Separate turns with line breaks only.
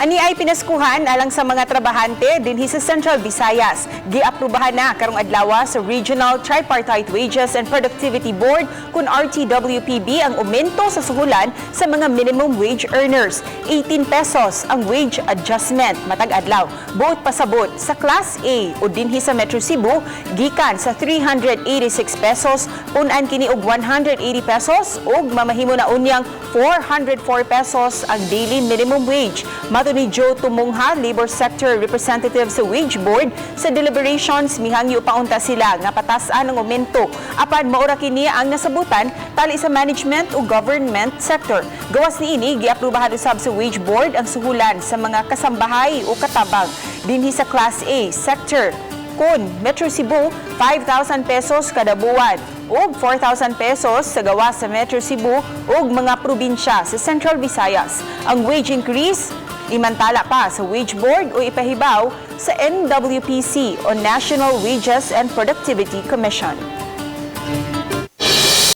Ani ay pinaskuhan alang sa mga trabahante dinhi sa Central Visayas. Giaprubahan na karong adlaw sa Regional Tripartite Wages and Productivity Board kun RTWPB ang aumento sa suhulan sa mga minimum wage earners. 18 pesos ang wage adjustment matag adlaw. Buot pasabot sa Class A o dinhi sa Metro Cebu gikan sa 386 pesos punan kini og 180 pesos ug mamahimo na unyang 404 pesos ang daily minimum wage. Mato ni Joe Tumungha, Labor Sector Representative sa Wage Board, sa deliberations mihangyo paunta sila nga patasan ang aumento apan maura kini ang nasabutan tali sa management o government sector. Gawas niini giaprubahan usab sa Wage Board ang suhulan sa mga kasambahay o katabang dinhi sa Class A sector kun Metro Cebu 5,000 pesos kada buwan ug 4,000 pesos sa gawas sa Metro Cebu ug mga probinsya sa Central Visayas. Ang wage increase imantala pa sa Wage Board o ipahibaw sa NWPC o National Wages and Productivity Commission.